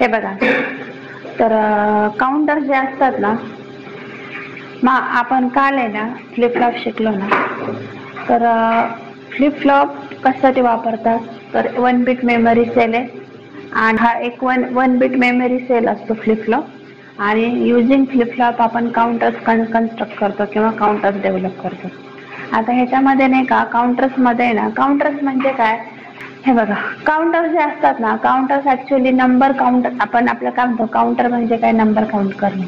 हे बघा, तर काउंटर जे असतात ना, मग आपण काल आहे ना फ्लिप फ्लॉप शिकलो ना, तर फ्लिप फ्लॉप कशासाठी वापरतात, तर 1 बिट मेमरी सेल आहे आणि हा एक वन बिट मेमरी सेल असतो फ्लिप फ्लॉप, आणि युजिंग फ्लिप फ्लॉप आपण काउंटर्स कन्स्ट्रक्ट करतो किंवा काउंटर्स डेव्हलप करतो. आता ह्याच्यामध्ये नाही का, काउंटर्स मध्ये ना, काउंटर्स म्हणजे काय, हे बघा, काउंटर जे असतात ना, काउंटर्स ऍक्च्युअली नंबर काउंट, आपण आपलं काय म्हणतो, काउंटर म्हणजे काय, नंबर काउंट करणे.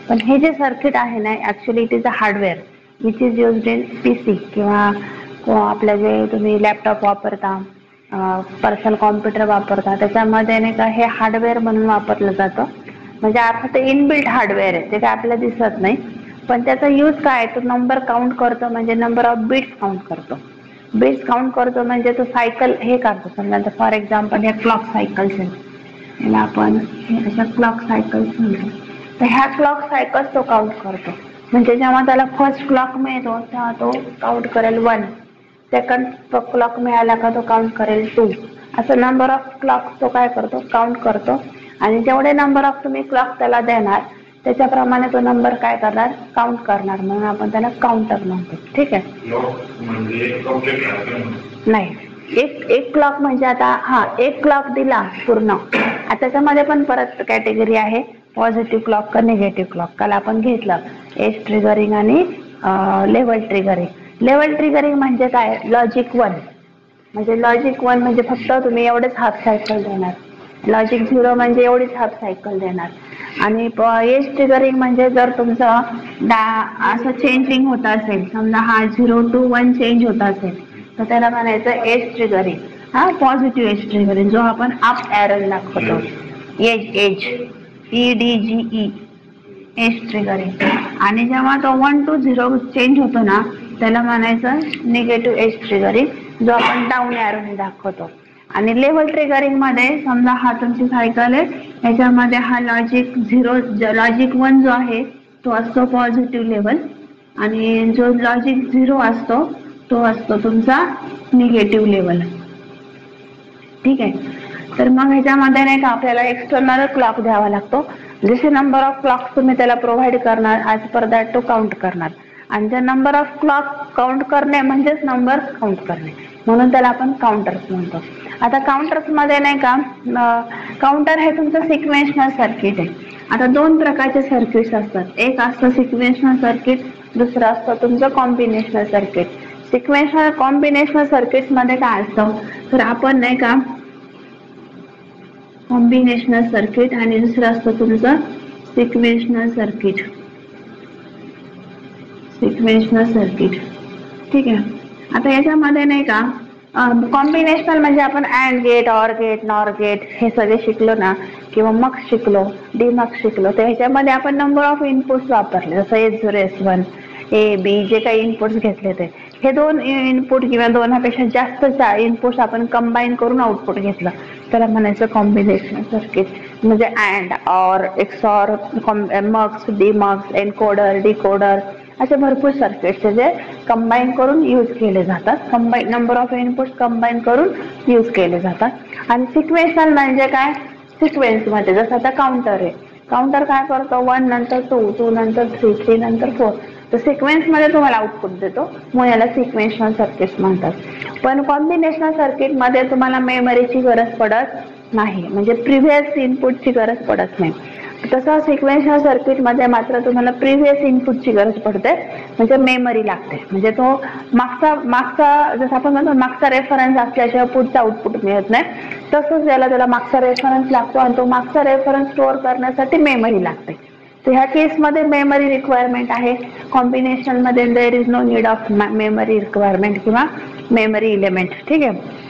पण हे जे सर्किट आहे ना, actually it is a hardware which is used in PC किंवा आपल्या जे तुम्ही लॅपटॉप वापरता, पर्सनल कॉम्प्युटर वापरता, त्याच्यामध्ये नाही का हे हार्डवेअर म्हणून वापरलं जातं. म्हणजे अर्थात इनबिल्ट हार्डवेअर आहे, ते काय आपल्याला दिसत नाही, पण त्याचा यूज काय, तो नंबर काउंट करतो, म्हणजे नंबर ऑफ बिट्स काउंट करतो. बिट्स काउंट करतो म्हणजे तो सायकल हे करतो. समजा फॉर एक्झाम्पल ह्या क्लॉक सायकल्स आहेत, याला आपण अशा क्लॉक सायकल्स म्हणतो, तर ह्या क्लॉक सायकल्स तो काउंट करतो. म्हणजे जेव्हा त्याला फर्स्ट क्लॉक मिळतो तेव्हा तो काउंट करेल 1, सेकंड क्लॉक मिळाला का तो काउंट करेल 2, असं नंबर ऑफ क्लॉक तो काय करतो, काउंट करतो. आणि जेवढे नंबर ऑफ तुम्ही क्लॉक त्याला देणार त्याच्याप्रमाणे तो नंबर काय करणार, काउंट करणार, म्हणून आपण त्याला काउंटर म्हणतो. ठीक आहे, नाही, एक क्लॉक म्हणजे आता एक क्लॉक दिला पूर्ण, त्याच्यामध्ये पण परत कॅटेगरी आहे, पॉझिटिव्ह क्लॉक का निगेटिव्ह क्लॉक. काल आपण घेतलं एज ट्रिगरिंग आणि लेव्हल ट्रिगरिंग. लेव्हल ट्रिगरिंग म्हणजे काय, लॉजिक 1 म्हणजे लॉजिक 1 म्हणजे फक्त तुम्ही एवढेच हाफ सायकल देणार, लॉजिक 0 म्हणजे एवढीच हाफ सायकल देणार. आणि एज ट्रिगरिंग म्हणजे जर तुमचं असं चेंजिंग होत असेल, समजा हा 0 to 1 चेंज होत असेल, तर त्याला म्हणायचं edge triggering. Positive edge triggering जो आपण अप एरो दाखवतो, एज EDGE, एज ट्रिगरिंग. आणि जेव्हा तो 1 to 0 चेंज होतो ना, त्याला म्हणायचं निगेटिव्ह एज ट्रिगरिंग, जो आपण डाऊन एरोने दाखवतो. आणि लेव्हल ट्रिगरिंग मध्ये समजा हा तुमची सायकल आहे, ह्याच्यामध्ये हा लॉजिक 1 जो आहे तो असतो पॉझिटिव्ह लेव्हल, आणि जो लॉजिक 0 असतो तो असतो तुमचा निगेटिव्ह लेव्हल. ठीक आहे, तर मग ह्याच्यामध्ये नाही का आपल्याला एक्सटर्नल क्लॉक द्यावा लागतो. जसे नंबर ऑफ क्लॉक तुम्ही त्याला प्रोव्हाइड करणार, ॲज पर दॅट तो काउंट करणार. आणि जर नंबर ऑफ क्लॉक काउंट करणे म्हणजेच नंबर काउंट करणे, म्हणून त्याला आपण काउंटर्स म्हणतो. आता काउंटर्स मध्ये नाही का, काउंटर हे तुमचं सिक्वेन्शनल सर्किट आहे. आता 2 प्रकारचे सर्किट्स असतात, एक असतं सिक्वेन्शनल सर्किट, दुसरं असतं तुमचं कॉम्बिनेशनल सर्किट. सिक्वेन्शनल कॉम्बिनेशनल सर्किट्स मध्ये काय असतं, तर आपण नाही का कॉम्बिनेशनल सर्किट आणि दुसरं असतं तुमचं सिक्वेन्शनल सर्किट. ठीक आहे, आता याच्यामध्ये नाही का कॉम्बिनेशनल म्हणजे आपण and gate, or gate, nor gate हे सगळे शिकलो ना, किंवा मक्स शिकलो, डीमक्स शिकलो, तर ह्याच्यामध्ये आपण नंबर ऑफ इनपुट्स वापरले, जसं S0 S1 A B जे काही इनपुट्स घेतले ते, हे 2 इनपुट किंवा 2पेक्षा जास्त इनपुट्स आपण कंबाईन करून आउटपुट घेतलं, त्याला म्हणायचं कॉम्बिनेशनल सर्किट. म्हणजे and, or, XOR, mux, demux, encoder, decoder, असे भरपूर सर्किट्स जे कंबाईन करून यूज केले जातात, नंबर ऑफ इनपुट्स कंबाईन करून यूज केले जातात. आणि सिक्वेन्शनल म्हणजे काय, सिक्वेन्स मध्ये जसं आता काउंटर आहे, काउंटर काय करतो, 1 नंतर 2, 2 नंतर 3, 3 नंतर 4, तर सिक्वेन्स मध्ये तुम्हाला आउटपुट देतो, मग याला सिक्वेन्शनल सर्किट्स म्हणतात. पण कॉम्बिनेशनल सर्किट मध्ये तुम्हाला मेमरीची गरज पडत नाही, म्हणजे प्रिव्हियस इनपुटची गरज पडत नाही. तसं सिक्वेन्शनल सर्किट मध्ये मात्र तुम्हाला प्रिव्हियस इनपुटची गरज पडते, म्हणजे मेमरी लागते. म्हणजे तो मागचा जसं आपण म्हणतो मागचा रेफरन्स असल्याशिवाय पुढचा आउटपुट मिळत नाही, तसंच त्याला मागचा रेफरन्स लागतो, आणि तो मागचा रेफरन्स स्टोअर करण्यासाठी मेमरी लागते. तर ह्या केसमध्ये मेमरी रिक्वायरमेंट आहे. कॉम्बिनेशन मध्ये there is no need of memory requirement किंवा मेमरी एलिमेंट. ठीक आहे,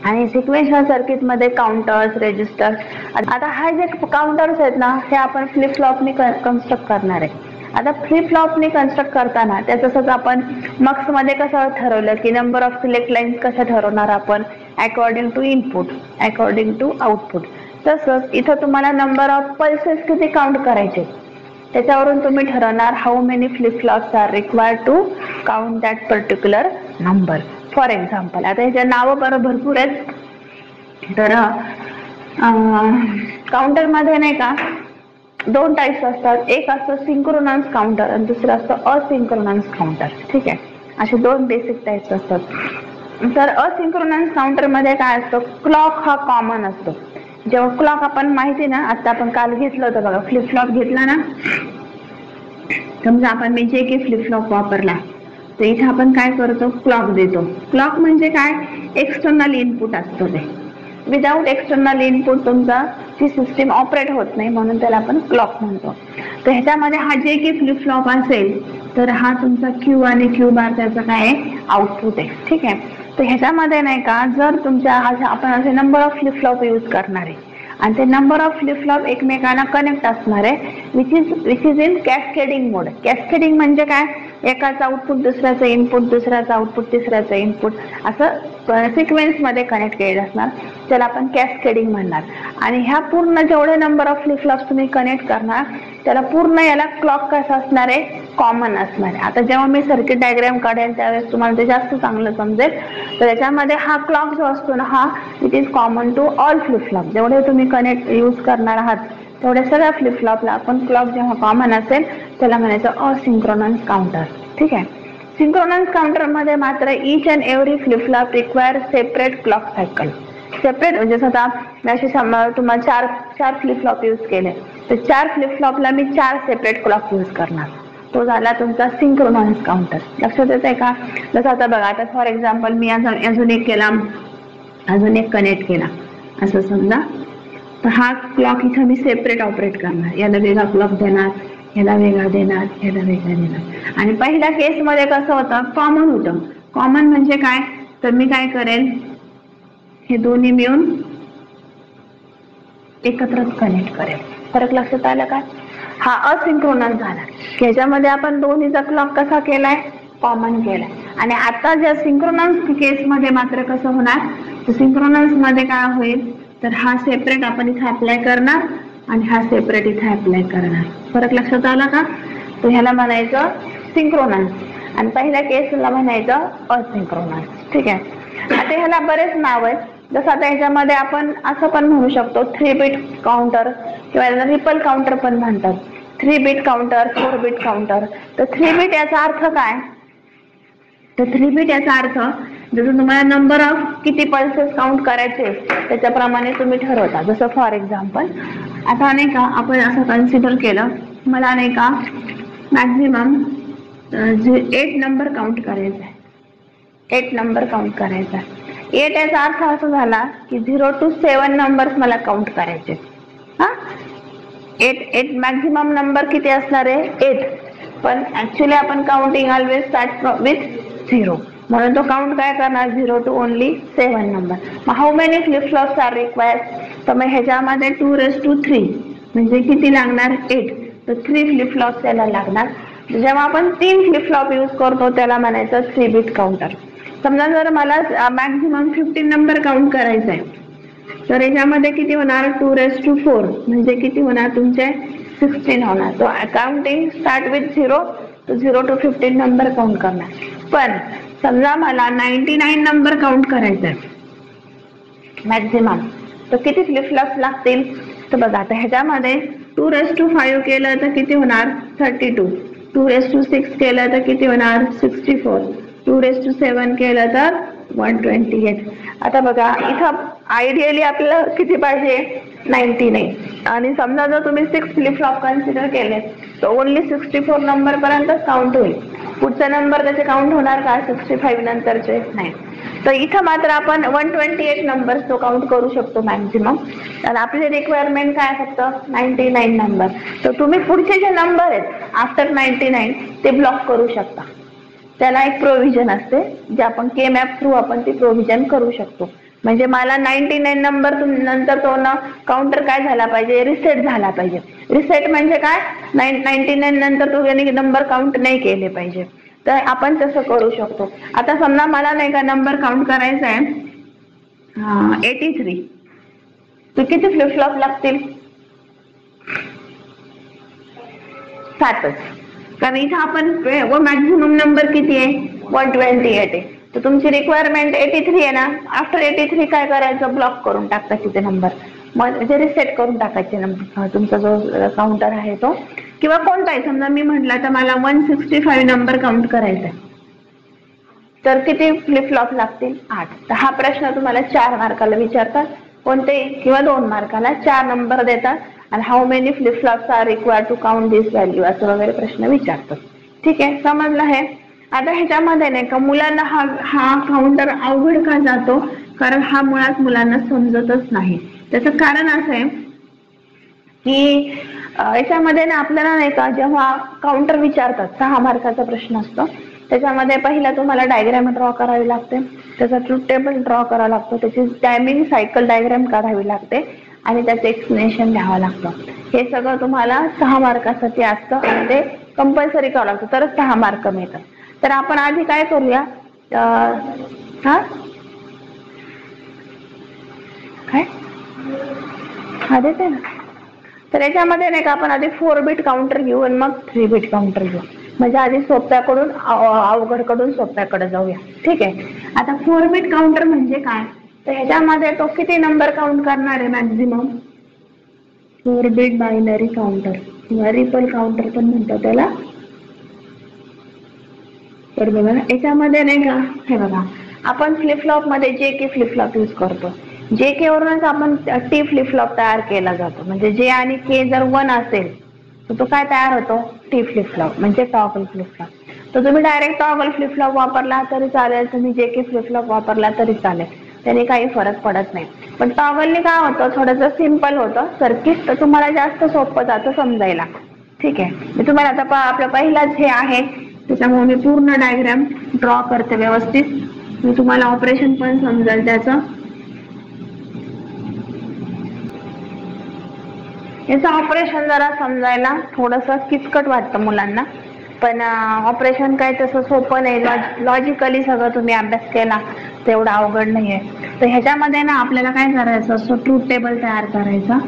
आणि सिक्वेन्शनल सर्किट मध्ये काउंटर्स, रेजिस्टर. आता हा जे काउंटर्स आहेत ना, हे आपण फ्लिप फ्लॉपनी कन्स्ट्रक्ट करणार आहे. आता फ्लिप फ्लॉपनी कन्स्ट्रक्ट करताना त्याचं आपण मक्स मध्ये कसं ठरवलं की नंबर ऑफ सिलेक्ट लाईन्स कसं ठरवणार आपण, according to input, according to output. तसंच इथं तुम्हाला नंबर ऑफ पल्सेस किती काउंट करायचे त्याच्यावरून तुम्ही ठरवणार how many flip flops are required to count that particular number. For example, आता ह्याच्या नावं भरपूर आहेत, तर काउंटर मध्ये नाही का दोन टाइप्स असतात, एक असतं सिंक्रोनस काउंटर आणि दुसरं असतं असिंक्रोनस काउंटर. ठीक आहे, असे दोन बेसिक टाइप्स असतात. तर असिंक्रोनस काउंटर मध्ये काय असतं, क्लॉक हा कॉमन असतो. जेव्हा क्लॉक आपण माहिती ना, आता आपण काल घेतलं होतं बघा, फ्लिप फ्लॉप घेतला ना, समजा आपण मी जे की फ्लिप फ्लॉप वापरला तर इथे आपण काय करतो, क्लॉक देतो. क्लॉक म्हणजे काय, एक्सटर्नल इनपुट असतो. ते विदाउट एक्सटर्नल इनपुट तुमचा ती सिस्टीम ऑपरेट होत नाही, म्हणून त्याला आपण क्लॉक म्हणतो. तर ह्याच्यामध्ये हा जे की फ्लिप फ्लॉप असेल तर हा तुमचा क्यू आणि क्यू बार त्याचा काय आहे, आउटपुट आहे. ठीक आहे, तर ह्याच्यामध्ये नाही का, जर तुमच्या आपण असे number of flip flop use करणार आहे आणि ते नंबर ऑफ फ्लिप फ्लॉप एकमेकांना कनेक्ट असणार आहे, which is in cascading mode. Cascading म्हणजे काय, एकाचा आउटपुट दुसऱ्याचं इनपुट, दुसऱ्याचं आउटपुट तिसऱ्याचं इनपुट, असं सिक्वेन्स मध्ये कनेक्ट केलेलं असणार, त्याला आपण कॅस्केडिंग म्हणणार. आणि ह्या पूर्ण जेवढे नंबर ऑफ फ्लिप फ्लॉप तुम्ही कनेक्ट करणार त्याला पूर्ण याला क्लॉक कसं असणार आहे, कॉमन असणार आहे. आता जेव्हा मी सर्किट डायग्राम काढेल त्यावेळेस तुम्हाला ते जास्त चांगलं समजेल. तर त्याच्यामध्ये हा क्लॉक जो असतो ना, हा it is common to all flip flop. जेवढे तुम्ही कनेक्ट यूज करणार आहात तेवढ्या सगळ्या फ्लिप फ्लॉपला आपण क्लॉक जेव्हा कॉमन असेल त्याला म्हणायचं असिंक्रोनस काउंटर. ठीक आहे, सिंक्रोनस काउंटर मध्ये मात्र each and every flip flop require separate clock cycle. Separate म्हणजे स्वतः मी असे तुम्हाला चार फ्लिप फ्लॉप यूज केले तर 4 फ्लिप फ्लॉपला मी 4 सेपरेट क्लॉक यूज करणार. तो झाला तुमचा सिंक्रोनस काउंटर. लक्षात येत आहे का? जसं आता बघा, आता फॉर एक्झाम्पल मी अजून एक केला, अजून एक कनेक्ट केला असं समजा, तर हा क्लॉक इथं मी सेपरेट ऑपरेट करणार. याला वेगळा क्लॉक देणार, याला वेगळा देणार, याला वेगळा देणार. आणि पहिल्या केस मध्ये कसं होतं, कॉमन होतं. कॉमन म्हणजे काय, तर मी काय करेन, हे दोन्ही मिळून एकत्रच कनेक्ट करेल. फरक लक्षात आला का? हा असिंक्रोनस झाला. ह्याच्यामध्ये आपण दोन्हीचा क्लॉक कसा केलाय, कॉमन केलाय. आणि आता ज्या सिंक्रोनस केस मध्ये मात्र कसं होणार, तर सिंक्रोनस मध्ये काय होईल, तर हा सेपरेट आपण इथे अप्लाय करणार आणि हा सेपरेट इथे अप्लाय करणार. फरक लक्षात आला का? तर ह्याला म्हणायचं सिंक्रोनस आणि पहिल्या केसला म्हणायचं असिंक्रोनस. ठीक आहे, आता ह्याला बरेच नाव आहेत. जसं आता ह्याच्यामध्ये आपण असं पण म्हणू शकतो 3 बिट काउंटर किंवा रिपल काउंटर पण म्हणतात. 3 बिट काउंटर, 4 बिट काउंटर. तर 3 बिट याचा अर्थ काय, तर 3 बिट याचा अर्थ जसं तुम्हाला नंबर ऑफ किती पल्सेस काउंट करायचे त्याच्याप्रमाणे तुम्ही ठरवता. जसं फॉर एक्झाम्पल आता नाही का, आपण असं कन्सिडर केलं, मला नाही का मॅक्झिमम 8 नंबर काउंट करायचा आहे. 8 नंबर काउंट करायचा. 8 याचा अर्थ असा झाला की 0 to 7 नंबर्स मला काउंट करायचे. हा 8 मॅक्झिमम नंबर किती असणार आहे, 8. पण ऍक्च्युली आपण काउंटिंग ऑलवेज स्टार्ट विथ 0, म्हणून तो काउंट काय करणार, 0 to only 7 नंबर. मग how many flip flops are required, तर मग ह्याच्यामध्ये 2⁻³ म्हणजे किती लागणार, 8. तर 3 फ्लिप फ्लॉप्स याला लागणार. जेव्हा आपण 3 फ्लिप फ्लॉप यूज करतो त्याला म्हणायचं 3 बिट काउंटर. समजा जर मला मॅक्झिमम 15 नंबर काउंट करायचा आहे तर याच्यामध्ये किती होणार, 2⁻4 म्हणजे किती होणार तुमचे 16 होणार. तो counting start with 0 to 15 number count करणार. पण समजा मला 99 नंबर काउंट करायचा आहे मॅक्झिमम, तर किती फ्लिप फ्लॉप्स लागतील, तर बघा आता ह्याच्यामध्ये 2⁻5 केलं तर किती होणार 32, 2⁻6 केलं तर किती होणार 64, 2⁻7 केलं तर 128. आता बघा इथं आयडियली आपल्याला किती पाहिजे 99. आणि समजा जर तुम्ही 6 फ्लिप फ्लॉप कन्सिडर केले तर ओनली 64 नंबर पर्यंत काउंट होईल. पुढचा नंबर त्याचे काउंट होणार का 65 नंतरचे नाही. तर इथं मात्र आपण 128 नंबर्स तो काउंट करू शकतो मॅक्झिमम. आणि आपले रिक्वायरमेंट काय फक्त 99 नंबर. तर तुम्ही पुढचे जे नंबर आहेत आफ्टर 99 ते ब्लॉक करू शकता. त्याला एक प्रोव्हिजन असते जे आपण के मॅप थ्रू आपण ती प्रोव्हिजन करू शकतो. म्हणजे मला 99 नंबर नंतर तो काउंटर काय झाला पाहिजे, रिसेट झाला पाहिजे. रिसेट म्हणजे काय, 99 नंतर तो नंबर काउंट नाही केले पाहिजे. तर आपण तसं करू शकतो. आता समजा मला नाही का नंबर काउंट करायचा आहे 83, तर किती फ्लिप फ्लॉप लागतील 7च. कारण इथं आपण मॅक्झिमम नंबर किती आहे 128 आहे. तर तुमची रिक्वायरमेंट 83 आहे ना, आफ्टर 83 काय करायचं, ब्लॉक करून टाकता तिथे नंबर. म्हणजे रिसेट करून टाकायचे नंबर तुमचा जो काउंटर आहे तो, किंवा कोणताही. समजा मी म्हटलं तर मला 165 नंबर काउंट करायचा आहे, तर किती फ्लिप फ्लॉप लागतील? 8. तर हा प्रश्न तुम्हाला 4 मार्काला विचारतात, कोणते, किंवा 2 मार्काला 4 नंबर देतात आणि how many flip flops are required to count this value असं वगैरे प्रश्न विचारतात. ठीक आहे, समजलं हे. आता ह्याच्यामध्ये नाही का मुलांना हा काउंटर अवघड का जातो? कारण हा मुळात मुलांना समजतच नाही. त्याचं कारण असं आहे की याच्यामध्ये ना आपल्याला नाही का जेव्हा काउंटर विचारतात, 6 मार्काचा प्रश्न असतो, त्याच्यामध्ये पहिला तुम्हाला डायग्राम ड्रॉ करावी लागते, त्याचा ट्रूथ टेबल ड्रॉ करावा लागतो, त्याची टायमिंग सायकल डायग्राम काढावी लागते आणि त्याचं एक्सप्लेनेशन द्यावं लागतं. हे सगळं तुम्हाला 6 मार्कासाठी असतं आणि ते कंपल्सरी करावं लागतं, तरच 6 मार्क मिळतात. तर आपण आधी काय करूया, काय देते ना, तर याच्यामध्ये नाही का आपण आधी 4 बिट काउंटर घेऊ आणि मग 3 बिट काउंटर घेऊ, म्हणजे आधी सोप्याकडून अवघडकडून सोप्याकडे जाऊया. ठीक आहे, आता 4 बिट काउंटर म्हणजे काय? तर ह्याच्यामध्ये तो किती नंबर काउंट करणार आहे मॅक्झिमम? 4 बिट बायनरी काउंटर किंवा रिपल काउंटर पण म्हणतात त्याला. तर बघा याच्यामध्ये नाही का, हे बघा आपण फ्लिप फ्लॉप मध्ये जे के फ्लिप फ्लॉप यूज करतो, जे के वरूनच आपण टी फ्लिप फ्लॉप तयार केला जातो. म्हणजे जे आणि के जर 1 असेल तर तो काय तयार होतो? टी फ्लिप फ्लॉप, म्हणजे टॉगल फ्लिप फ्लॉप. तर तुम्ही डायरेक्ट टॉगल फ्लिप फ्लॉप वापरला तरी चालेल, तुम्ही जे के फ्लिप फ्लॉप वापरला तरी चालेल, त्याने काही फरक पडत नाही. पण टॉगलने काय होतं, थोडंसं सिम्पल होतं सर्किट, तर तुम्हाला जास्त सोपं जातं समजायला. ठीक आहे, मी तुम्हाला आता आपलं पहिलाच हे आहे त्याच्यामुळे मी पूर्ण डायग्राम ड्रॉ करते व्यवस्थित, मी तुम्हाला ऑपरेशन पण समजेल त्याचं. याचं ऑपरेशन जरा समजायला थोडंसं किचकट वाटतं मुलांना, पण ऑपरेशन काय तसं सोपं नाही. लॉजिकली सगळं तुम्ही अभ्यास केला तेवढं अवघड नाहीये. तर ह्याच्यामध्ये ना आपल्याला काय करायचं असतं, ट्रूथ टेबल तयार करायचा,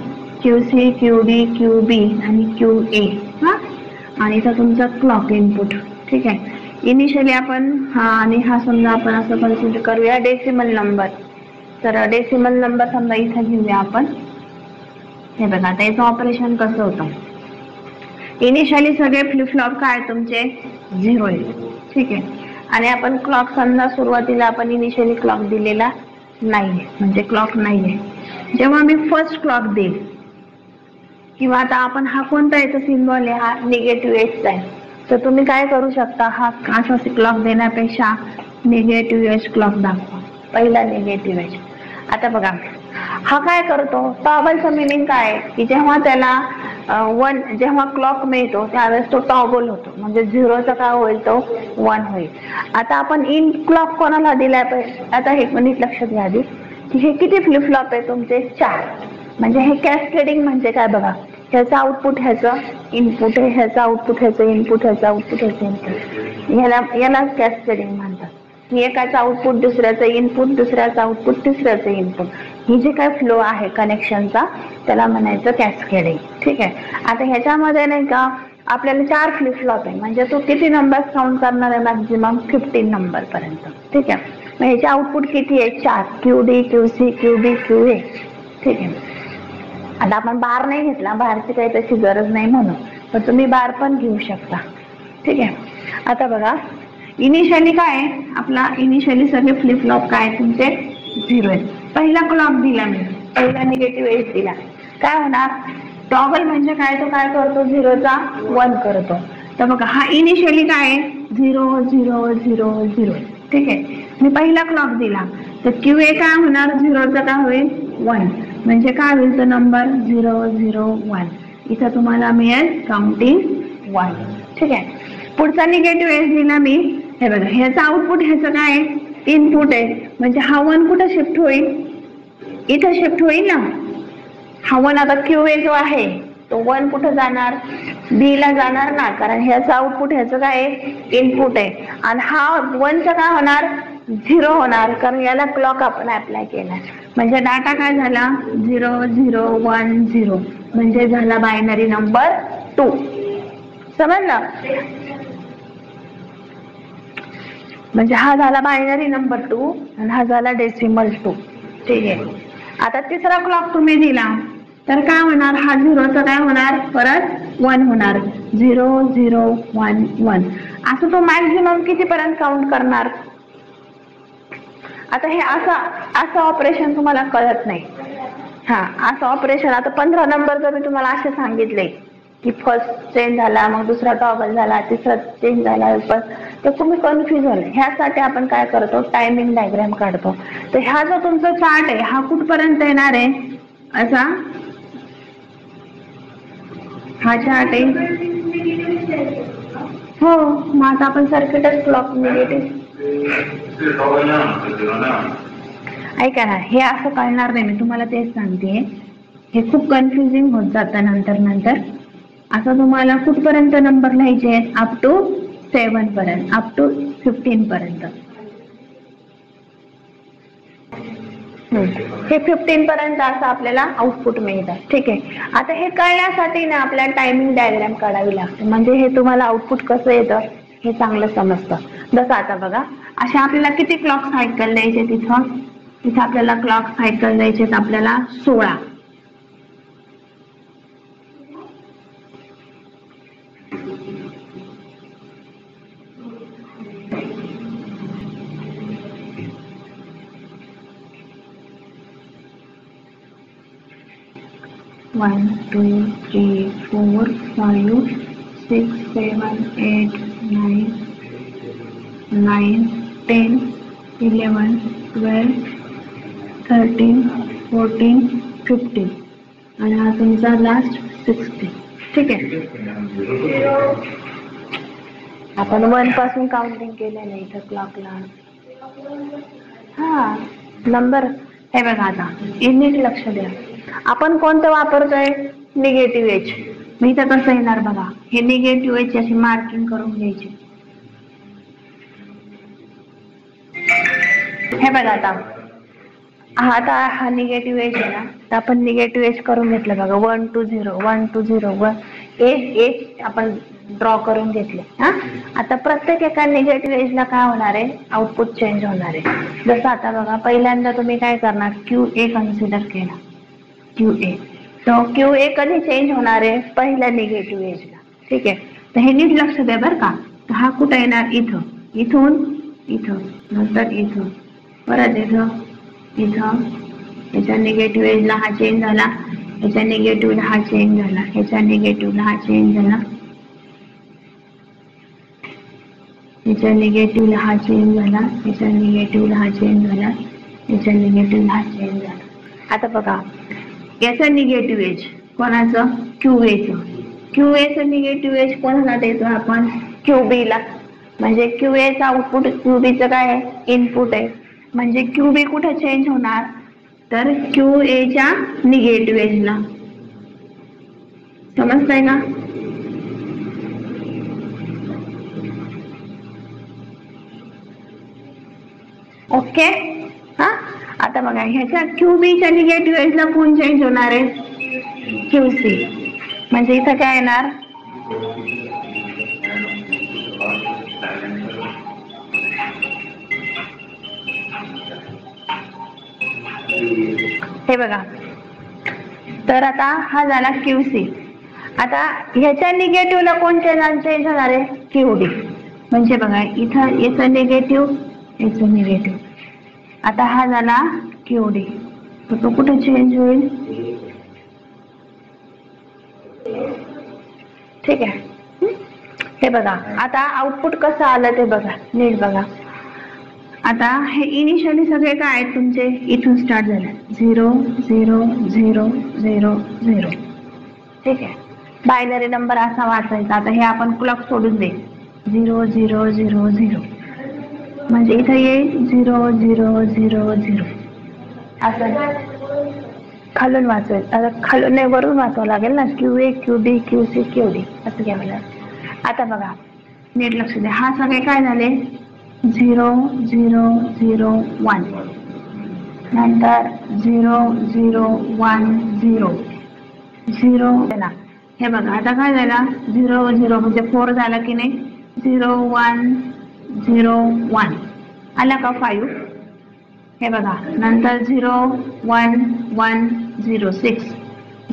QC, QD, QB आणि QA. आणि इथं तुमचा क्लॉक इनपुट. ठीक आहे, इनिशियली आपण आणि समजा आपण असं कन्सिडर करूया डेसिमल नंबर. तर डेसिमल नंबर समजा इथं घेऊया आपण. हे बघा आता याचं ऑपरेशन कसं होतं, इनिशियली सगळे फ्लिप फ्लॉप काय तुमचे 0 आहे. ठीक आहे, आणि आपण क्लॉक समजा सुरुवातीला आपण इनिशियली क्लॉक दिलेला नाहीये, म्हणजे क्लॉक नाहीये. जेव्हा मी फर्स्ट क्लॉक देईल, किंवा आता आपण हा कोणता याचा सिम्बॉल आहे, हा निगेटिव्ह एजचा आहे, तर तुम्ही काय करू शकता, हा असा क्लॉक देण्यापेक्षा निगेटिव्ह एज क्लॉक दाखवा, पहिला निगेटिव्ह एज. आता बघा हा काय करतो, टॉगलचं मिनिंग काय आहे की जेव्हा त्याला 1 जेव्हा क्लॉक मिळतो त्यावेळेस तो टॉगल होतो, म्हणजे 0चा काय होईल, तो 1 होईल. आता आपण इन क्लॉक कोणाला दिलाय पाहिजे, आता हे नीट लक्षात घ्या आधी की हे किती फ्लिप फ्लॉप आहे तुमचे 4. म्हणजे हे कॅस्केडिंग म्हणजे काय बघा, ह्याचं आउटपुट ह्याचं इनपुट आहे, ह्याचं आउटपुट ह्याचं इनपुट, ह्याचं आउटपुट ह्याचं इनपुट, याला कॅस्केडिंग म्हणतात. एकाचं आउटपुट दुसऱ्याचं इनपुट, दुसऱ्याचं आउटपुट तिसऱ्याचं इनपुट, ही जे काय फ्लो आहे कनेक्शनचा त्याला म्हणायचं कॅस्केडिंग. ठीक आहे, आता ह्याच्यामध्ये नाही का आपल्याला 4 फ्लिप फ्लॉप आहे, म्हणजे तो किती नंबर काउंट करणार आहे, मॅक्झिमम 15 नंबर पर्यंत. ठीक आहे, मग ह्याचे आउटपुट किती आहे, 4, QD, QC, QB, QA. ठीक आहे, आता आपण बार नाही घेतला, बारची काही तशी गरज नाही म्हणून, पण तुम्ही बार पण घेऊ शकता. ठीक आहे, आता बघा इनिशियली काय आहे आपला, इनिशियली सगळे फ्लिप फ्लॉप काय तुमचे 0 आहे. पहिला क्लॉक दिला मी, पहिला निगेटिव्ह एज दिला, काय होणार, टॉगल म्हणजे काय, तो काय करतो 0चा 1 करतो. तर बघा हा इनिशियली काय आहे 0 0 0 0. ठीक आहे, मी पहिला क्लॉक दिला तर QA काय होणार, 0चा काय होईल 1, म्हणजे काय होईल तो नंबर 0 0 1. इथं तुम्हाला मिळेल काउंटिंग 1. ठीक आहे, पुढचा निगेटिव्ह एज दिला मी, हे बघा ह्याचं आउटपुट ह्याचं काय आहे इनपुट आहे, म्हणजे हा 1 कुठं शिफ्ट होईल, इथं शिफ्ट होईल ना. हा 1 आता QA जो आहे तो 1 कुठं जाणार, B ला जाणार ना, कारण ह्याचं आउटपुट ह्याचं काय आहे इनपुट आहे, आणि हा 1चा काय होणार 0 होणार, कारण याला क्लॉक आपण अप्लाय केला, म्हणजे डाटा काय झाला 0 0 1 0, म्हणजे झाला बायनरी नंबर 2. समजलं, म्हणजे हा झाला बायनरी नंबर 2 आणि हा झाला डेसिमल 2. ठीक आहे, आता तिसरा क्लॉक तुम्ही दिला तर काय होणार, हा झिरोचा काय होणार, परत 1 होणार, 0 0 1 1 असं तो मॅक्झिमम कितीपर्यंत काउंट करणार. आता हे असं ऑपरेशन तुम्हाला कळत नाही. असं ऑपरेशन आता 15 नंबरचं मी तुम्हाला असे सांगितले की फर्स्ट चेंज झाला, मग दुसरा टॉगल झाला, तिसरा चेंज झाला, तर तुम्ही कन्फ्युज व्हाल. ह्यासाठी आपण काय करतो, टायमिंग डायग्राम काढतो. तर ह्या जो तुमचा चार्ट आहे हा कुठपर्यंत येणार आहे, असा हा चार्ट आहे. हो, मग आता आपण सर्किटच क्लॉक निगेटिव्ह. ऐका ना, हे असं कळणार नाही, मी तुम्हाला तेच सांगते. हे खूप कन्फ्युजिंग होत जातं नंतर. असं तुम्हाला कुठपर्यंत नंबर लिहायचे आहेत, अप टू 7 पर्यंत, अप टू 15 पर्यंत. हे 15 पर्यंत असं आपल्याला आउटपुट मिळतं. ठीक आहे. आता हे कळण्यासाठी ना आपल्याला टायमिंग डायग्राम काढावी लागते, म्हणजे हे तुम्हाला आउटपुट कसं येतं हे चांगलं समजतं. जसं आता बघा, अशा आपल्याला किती क्लॉक सायकल द्यायचे, तिथं आपल्याला क्लॉक सायकल द्यायचे आपल्याला 16. वन 2 3 4 5 6 7 8 9 9 10 11 12 13 14 15 आणि हा तुमचा लास्ट 16. ठीक आहे. आपण 1 पासून काउंटिंग केलं नाही इथं क्लॉकला. नंबर हे बघा, आता नीट लक्ष द्या. आपण कोणतं वापरतोय, निगेटिव्ह एज. मी इथं कसं येणार बघा, हे निगेटिव्ह एज अशी मार्किंग करून घ्यायची. हे बघा, आता हा निगेटिव्ह एज आहे ना, तर आपण निगेटिव्ह एज करून घेतलं बघा. 1 2 0 1 2 0 1 एज आपण ड्रॉ करून घेतले. आता प्रत्येक एका निगेटिव्ह एजला काय होणार आहे, आउटपुट चेंज होणार आहे. जसं आता बघा, पहिल्यांदा तुम्ही काय करणार, QA कन्सिडर केला, QA. तर QA कधी चेंज होणार आहे, पहिल्या निगेटिव्ह एजला. ठीक आहे. तर हे नीट लक्ष द्या बरं का. तर हा कुठं येणार, इथून इथं, नंतर इथं, परत इथं, याच्या निगेटिव्ह एजला हा चेंज झाला, याच्या निगेटिव्हला हा चेंज झाला, याच्या निगेटिव्हला हा चेंज झाला, याच्या निगेटिव्हला हा चेंज झाला, याच्या निगेटिव्हला हा चेंज झाला, याच्या निगेटिव्हला हा चेंज झाला. आता बघा, याचा निगेटिव्ह एज कोणाचं, QAचं निगेटिव्ह एज कोणाला देतो आपण, QBला. म्हणजे QAचं आउटपुट QBचं काय आहे, इनपुट आहे. म्हणजे QB कुठे चेंज होणार, तर QAच्या निगेटिव्ह एजला. समजतंय का. ओके. आता बघा, ह्याच्या QBच्या निगेटिव्ह एजला कोण चेंज होणार आहे, QC. म्हणजे इथं काय येणार, हे बघा. तर आता हा झाला QC. आता ह्याच्या निगेटिव्हला कोण चेंज होणार आहे, QD. म्हणजे बघा, इथं याचं निगेटिव्ह, याचं निगेटिव्ह. आता हा झाला QD, तर तो कुठे चेंज होईल. ठीक आहे. हे बघा, आता आउटपुट कसं आलं ते बघा, नीट बघा. आता हे इनिशियली सगळे काय आहेत तुमचे, इथून स्टार्ट झाले, 0 0 0 0 0. ठीक आहे. बायनरी नंबर असा वाचायचा. आता हे आपण क्लॉक सोडून दे, 0 0 0 0. म्हणजे इथं येईल 0 0 0 0. असं खालून वाचवेल. आता खालून नाही, वरून वाचावं लागेल ना, QA QB QC QD असं घ्यावं लागेल. आता बघा, नीट लक्ष द्या. हा सगळे काय झाले, 0 0 0 1, नंतर 0 0 1 0 0 ना. हे बघा, आता काय झाला, 0 0 म्हणजे 4 झाला की नाही, 0 1 0 1 आला का 5. हे बघा, नंतर 0 1 1 0 6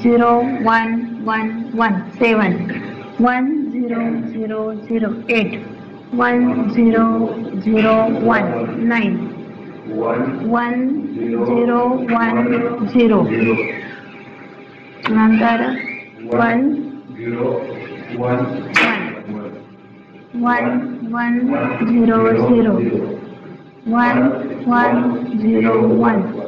0 1 1 1 7 1 0 0 0 8 1 0 0 1 9 1 0 1 0 नंतर 1 0 1 1 1 0 0 1 1 0 1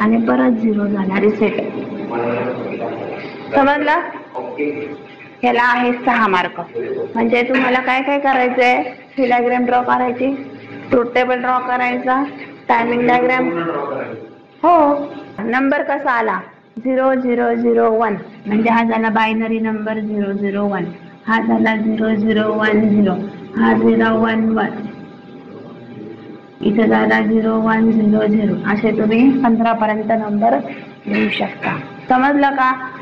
आणि परत 0 झाला, रिसेट. समजलं? ह्याला आहे 6 मार्क. म्हणजे तुम्हाला काय काय करायचंय? व्ही डायग्राम ड्रॉ करायची, ट्रूथ टेबल ड्रॉ करायचा, टायमिंग डायग्राम. हो. नंबर कसा आला? 0 0 0 1 म्हणजे हा झाला बायनरी नंबर 0 0 1. हा झाला 0 0 1 0. हा 0 1 1. इथे झाला 0 1 0 0. असे तुम्ही 15 पर्यंत नंबर लिहू शकता. समजलं का?